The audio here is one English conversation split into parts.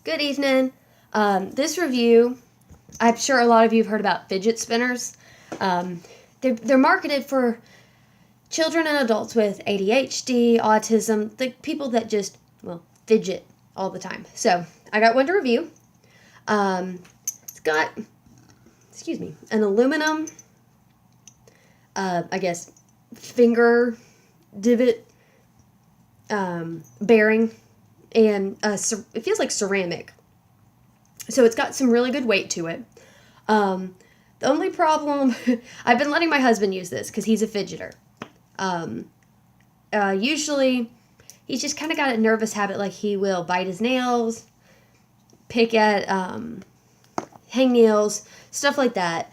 Good evening. This review, I'm sure a lot of you have heard about fidget spinners. They're marketed for children and adults with ADHD, autism, the people that just, fidget all the time. So I got one to review. It's got, an aluminum, finger divot bearing, and it feels like ceramic. So it's got some really good weight to it. The only problem, I've been letting my husband use this because he's a fidgeter. Usually, he's just kind of got a nervous habit, like he will bite his nails, pick at hangnails, stuff like that.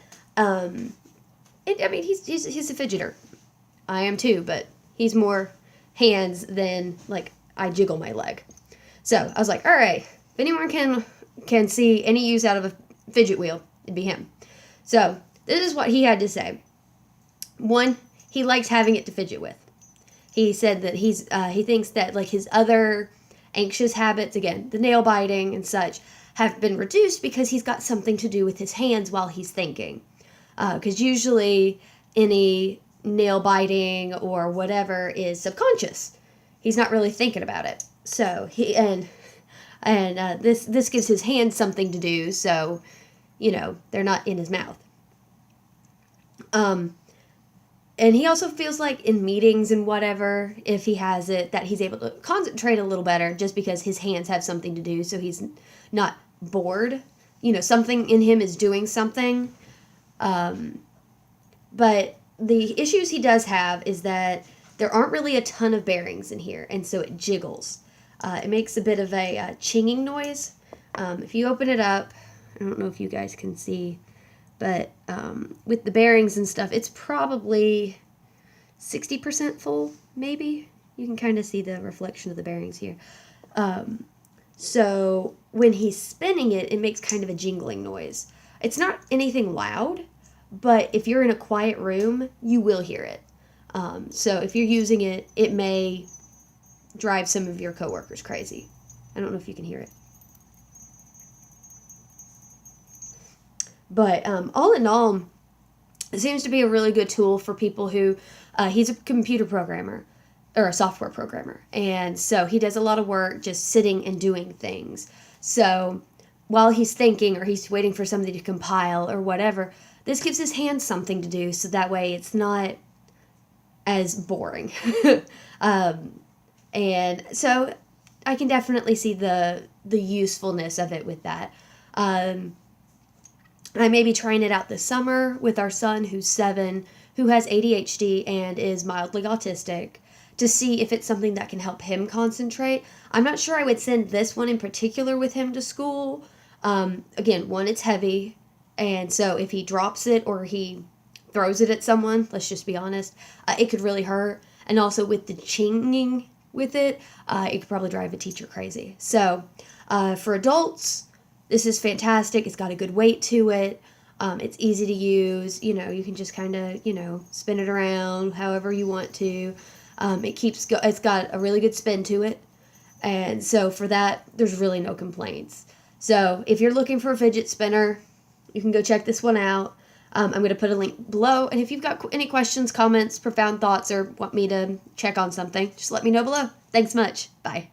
He's a fidgeter. I am too, but he's more hands than like I jiggle my leg. So I was like, all right, if anyone can see any use out of a fidget wheel, it'd be him. So this is what he had to say. One, he likes having it to fidget with. He said that he thinks that like his other anxious habits, again, the nail biting and such, have been reduced because he's got something to do with his hands while he's thinking. Because usually any nail biting or whatever is subconscious. He's not really thinking about it. So this gives his hands something to do, so they're not in his mouth. And he also feels like in meetings and whatever, if he has it, that he's able to concentrate a little better just because his hands have something to do, so he's not bored. Something in him is doing something. But the issues he does have is that there aren't really a ton of bearings in here, and so it jiggles. It makes a bit of a chinging noise. If you open it up, I don't know if you guys can see, but with the bearings and stuff, it's probably 60% full, maybe. You can kind of see the reflection of the bearings here. So when he's spinning it, it makes kind of a jingling noise. It's not anything loud, but if you're in a quiet room, you will hear it. So if you're using it, it may drive some of your coworkers crazy. I don't know if you can hear it. But all in all, it seems to be a really good tool for people who, he's a computer programmer, or a software programmer. And so he does a lot of work just sitting and doing things. So while he's thinking or he's waiting for something to compile or whatever, this gives his hands something to do, so that way it's not as boring. And so I can definitely see the usefulness of it with that. I may be trying it out this summer with our son, who's 7, who has ADHD and is mildly autistic, to see if it's something that can help him concentrate. I'm not sure I would send this one in particular with him to school. Again, one, it's heavy, and so if he drops it or he throws it at someone, let's just be honest, it could really hurt. And also with the chinging with it, it could probably drive a teacher crazy. So for adults, this is fantastic. It's got a good weight to it. It's easy to use. You can just kind of, spin it around however you want to. It's got a really good spin to it. And so for that, there's really no complaints. So if you're looking for a fidget spinner, you can go check this one out. I'm going to put a link below. And if you've got any questions, comments, profound thoughts, or want me to check on something, just let me know below. Thanks much. Bye.